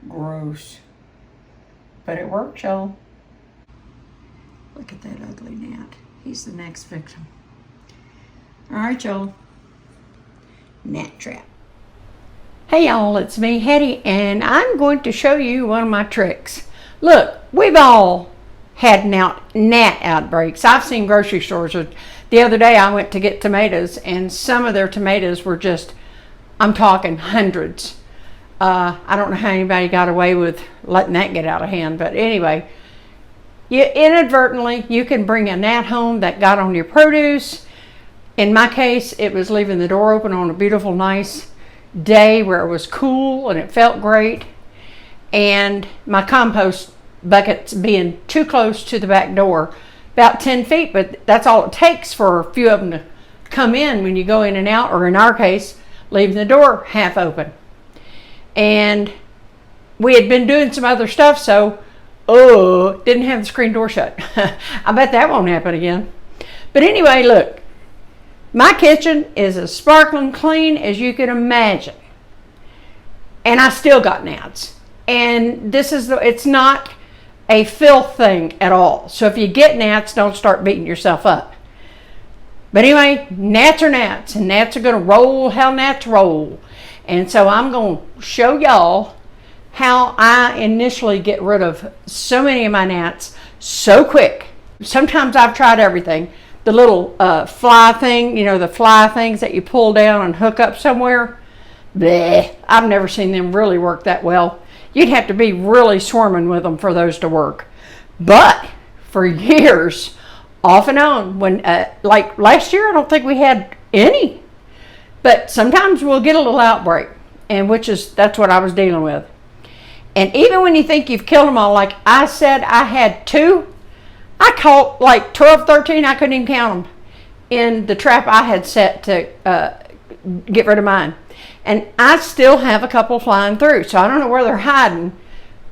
Gross. But it worked, y'all. Look at that ugly gnat. He's the next victim. All right, y'all. Gnat trap. Hey, y'all, it's me, Hetty, and I'm going to show you one of my tricks. Look, we've all had gnat outbreaks. I've seen grocery stores. The other day I went to get tomatoes, and some of their tomatoes were just, I'm talking hundreds. I don't know how anybody got away with letting that get out of hand, but anyway, inadvertently you can bring a gnat home that got on your produce. In my case, it was leaving the door open on a beautiful, nice day where it was cool and it felt great, and my compost buckets being too close to the back door, about 10 feet, but that's all it takes for a few of them to come in when you go in and out, or in our case, leaving the door half open. And we had been doing some other stuff, so didn't have the screen door shut. I bet that won't happen again. But anyway, look, my kitchen is as sparkling clean as you can imagine, and I still got gnats. And it's not a filth thing at all. So if you get gnats, don't start beating yourself up. But anyway, gnats are gnats, and gnats are going to roll how gnats roll. And so I'm going to show y'all how I initially get rid of so many of my gnats so quick. Sometimes I've tried everything. The little fly thing, the fly things that you pull down and hook up somewhere. Bleh, I've never seen them really work that well. You'd have to be really swarming with them for those to work. But for years, off and on, when like last year, I don't think we had any. But sometimes we'll get a little outbreak, and that's what I was dealing with. And even when you think you've killed them all, like I said, I had 2. I caught like 12, 13, I couldn't even count them in the trap I had set to get rid of mine. And I still have a couple flying through, so I don't know where they're hiding,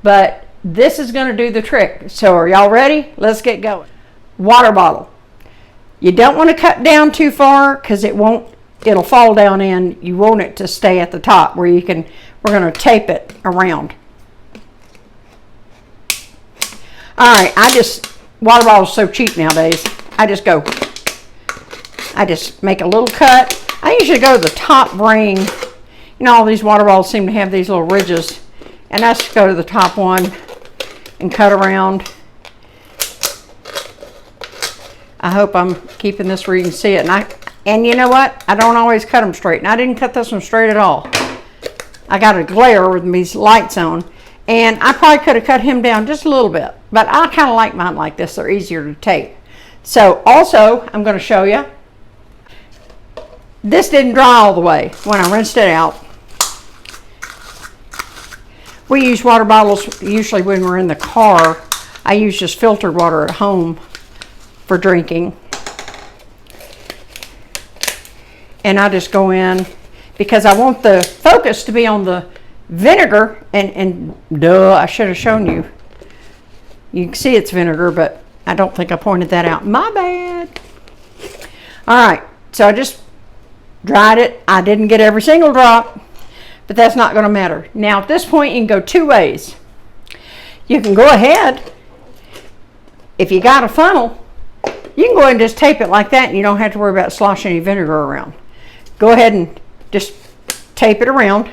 but this is going to do the trick. So are y'all ready? Let's get going. Water bottle. You don't want to cut down too far because it'll fall down in. You want it to stay at the top where we're going to tape it around. All right, water bottles so cheap nowadays. I just make a little cut. I usually go to the top ring. All these water bottles seem to have these little ridges, and I just go to the top one and cut around. I hope I'm keeping this where you can see it. And you know what? I don't always cut them straight, and I didn't cut this one straight at all. I got a glare with these lights on, and I probably could have cut him down just a little bit, but I kind of like mine like this. They're easier to tape. So also, I'm going to show you. This didn't dry all the way when I rinsed it out. We use water bottles usually when we're in the car. I use just filtered water at home for drinking. And I just go in because I want the focus to be on the vinegar, and I should have shown you. You can see it's vinegar, but I don't think I pointed that out. My bad. All right, so I just dried it. I didn't get every single drop, but that's not going to matter. Now at this point, you can go 2 ways. You can go ahead, if you got a funnel, you can go ahead and just tape it like that, and you don't have to worry about sloshing any vinegar around. Go ahead and just tape it around,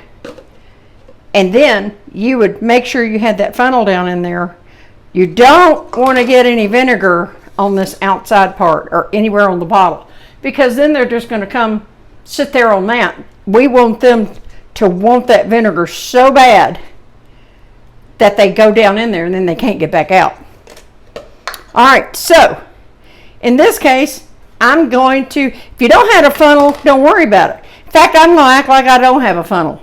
and then you would make sure you had that funnel down in there. You don't want to get any vinegar on this outside part or anywhere on the bottle, because then they're just going to come sit there on that. We want them to want that vinegar so bad that they go down in there and then they can't get back out. All right, so in this case, I'm going to, if you don't have a funnel, don't worry about it. In fact, I'm going to act like I don't have a funnel,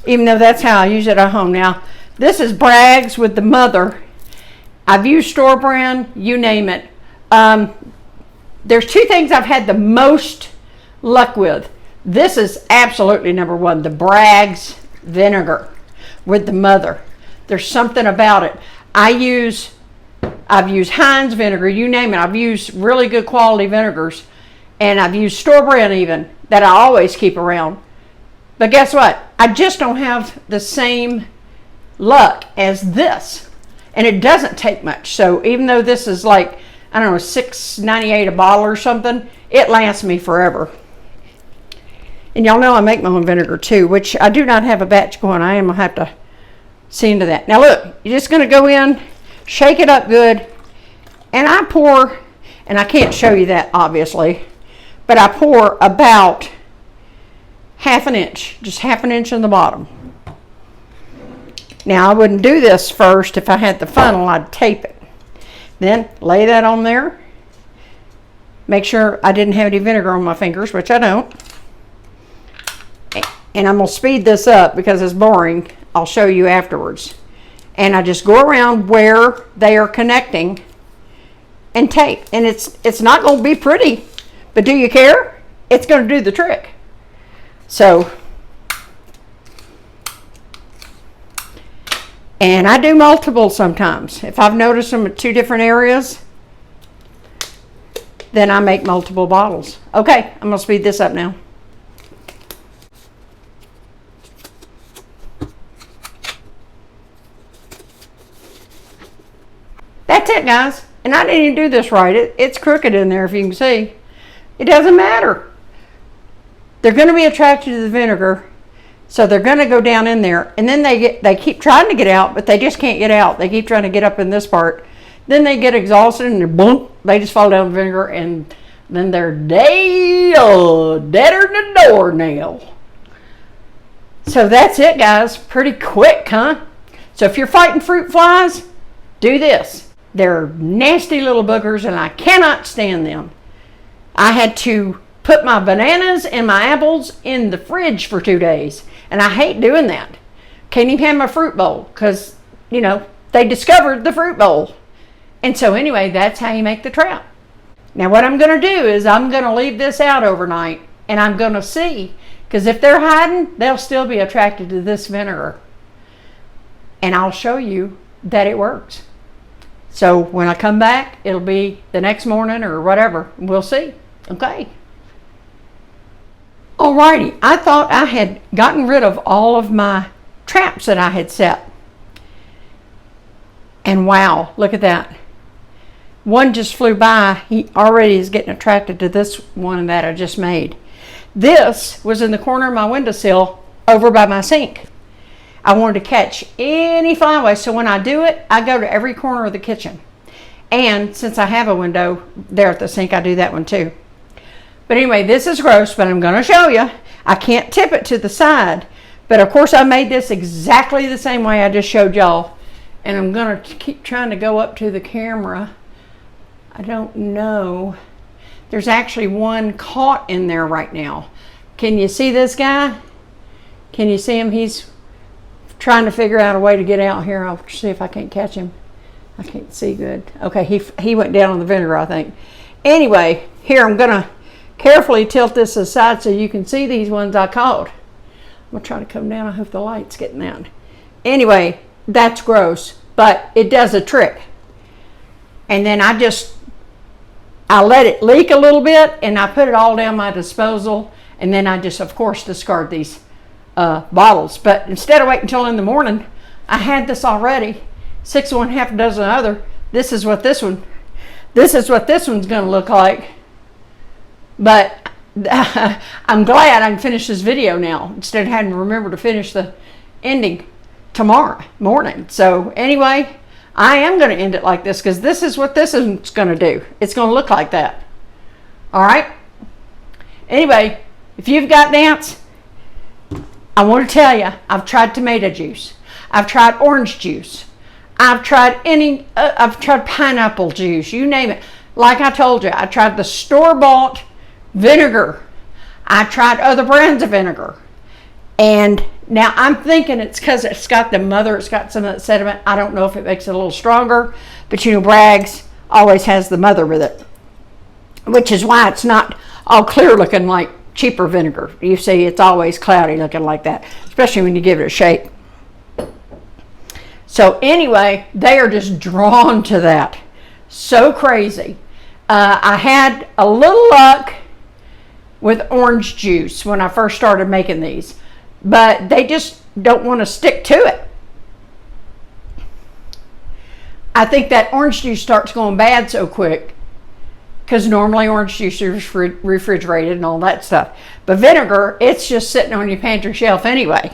even though that's how I use it at home. Now, this is Bragg's with the mother. I've used store brand, you name it. There's 2 things I've had the most luck with. This is absolutely number 1, the Bragg's vinegar with the mother. There's something about it. I've used Heinz vinegar, you name it. I've used really good quality vinegars, and I've used store brand even, that I always keep around. But guess what? I just don't have the same luck as this. And it doesn't take much. So even though this is like, I don't know, $6.98 a bottle or something, it lasts me forever. And y'all know I make my own vinegar too, which I do not have a batch going. I am going to have to see into that. Now look, you're just going to go in, shake it up good, and I pour, and I can't show you that obviously, but I pour about half an inch, just half an inch in the bottom. Now I wouldn't do this first. If I had the funnel, I'd tape it. Then lay that on there. Make sure I didn't have any vinegar on my fingers, which I don't. And I'm going to speed this up because it's boring. I'll show you afterwards. And I just go around where they are connecting and tape. And it's not going to be pretty, but do you care? It's going to do the trick. So, and I do multiple sometimes. If I've noticed them at 2 different areas, then I make multiple bottles. Okay, I'm going to speed this up now. That's it, guys. And I didn't even do this right. It's crooked in there, if you can see. It doesn't matter. They're going to be attracted to the vinegar, so they're going to go down in there. And then they keep trying to get out, but they just can't get out. They keep trying to get up in this part. Then they get exhausted and they just fall down the vinegar, and then they're deader than a doornail. So that's it, guys. Pretty quick, huh? So if you're fighting fruit flies, do this. They're nasty little boogers, and I cannot stand them. I had to put my bananas and my apples in the fridge for 2 days, and I hate doing that. Can't even have my fruit bowl because, you know, they discovered the fruit bowl. And so anyway, that's how you make the trap. Now what I'm going to do is I'm going to leave this out overnight, and I'm going to see, because if they're hiding, they'll still be attracted to this vinegar. And I'll show you that it works. So when I come back, it'll be the next morning or whatever. We'll see. Okay. Alrighty, I thought I had gotten rid of all of my traps that I had set. And wow, look at that. One just flew by. He already is getting attracted to this one that I just made. This was in the corner of my windowsill over by my sink. I wanted to catch any flyaway, so when I do it, I go to every corner of the kitchen. And since I have a window there at the sink, I do that one too. But anyway, this is gross, but I'm going to show you. I can't tip it to the side. But of course, I made this exactly the same way I just showed y'all. And I'm going to keep trying to go up to the camera. I don't know. There's actually one caught in there right now. Can you see this guy? Can you see him? He's trying to figure out a way to get out here. I'll see if I can't catch him. I can't see good. Okay, he went down on the vinegar, I think. Anyway, here I'm going to carefully tilt this aside so you can see these ones I caught. I'm going to try to come down. I hope the light's getting out. Anyway, that's gross, but it does a trick. And then I let it leak a little bit, and I put it all down my disposal, and then I just, of course, discard these bottles. But instead of waiting until in the morning, I had this already. 6 of one, half a dozen other. This is what this one's going to look like. But I'm glad I can finish this video now instead of having to remember to finish the ending tomorrow morning. So anyway, I am going to end it like this because this is what this is going to do. It's going to look like that. All right. Anyway, if you've got gnats, I want to tell you, I've tried tomato juice. I've tried orange juice. I've tried pineapple juice, you name it. Like I told you, I tried the store-bought vinegar. I tried other brands of vinegar. And now I'm thinking it's because it's got some of that sediment. I don't know if it makes it a little stronger, but you know, Bragg's always has the mother with it, which is why it's not all clear looking like cheaper vinegar. You see, it's always cloudy looking like that, especially when you give it a shake. So anyway, they are just drawn to that. So crazy. I had a little luck with orange juice when I first started making these, but they just don't want to stick to it. I think that orange juice starts going bad so quick, because normally orange juice is refrigerated and all that stuff. But vinegar, it's just sitting on your pantry shelf anyway.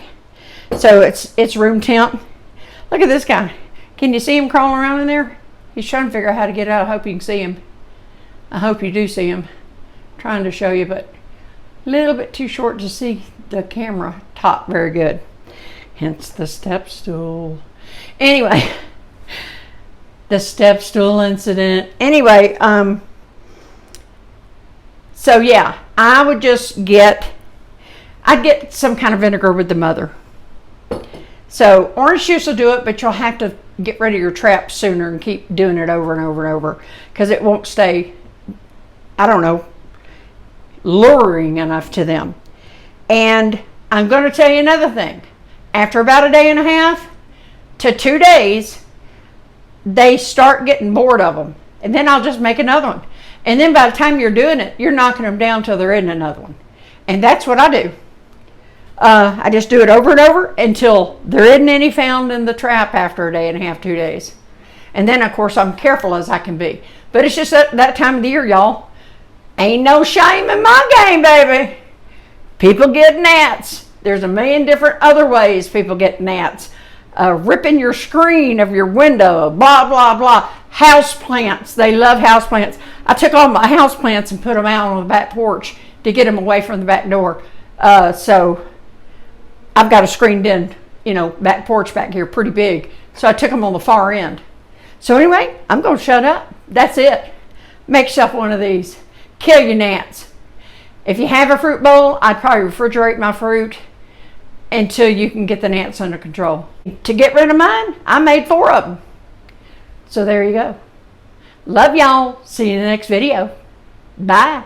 So it's room temp. Look at this guy. Can you see him crawling around in there? He's trying to figure out how to get out. I hope you can see him. I hope you do see him. I'm trying to show you, but a little bit too short to see the camera top very good. Hence the step stool. Anyway, the step stool incident. Anyway, so yeah, I would just I'd get some kind of vinegar with the mother. So orange juice will do it, but you'll have to get rid of your traps sooner and keep doing it over and over and over, because it won't stay, I don't know, luring enough to them. And I'm going to tell you another thing. After about a day and a half to 2 days, they start getting bored of them. And then I'll just make another one. And then by the time you're doing it, you're knocking them down till there isn't another one. And that's what I do. I just do it over and over until there isn't any found in the trap after a day and a half, 2 days. And then, of course, I'm careful as I can be. But it's just that time of the year, y'all. Ain't no shame in my game, baby. People get gnats. There's a million different other ways people get gnats. Ripping your screen of your window, blah, blah, blah. House plants. They love house plants. I took all my house plants and put them out on the back porch to get them away from the back door. So I've got a screened in, back porch back here, pretty big. So I took them on the far end. So anyway, I'm going to shut up. That's it. Make yourself one of these. Kill your gnats. If you have a fruit bowl, I'd probably refrigerate my fruit until you can get the gnats under control. To get rid of mine, I made 4 of them. So there you go. Love y'all. See you in the next video. Bye.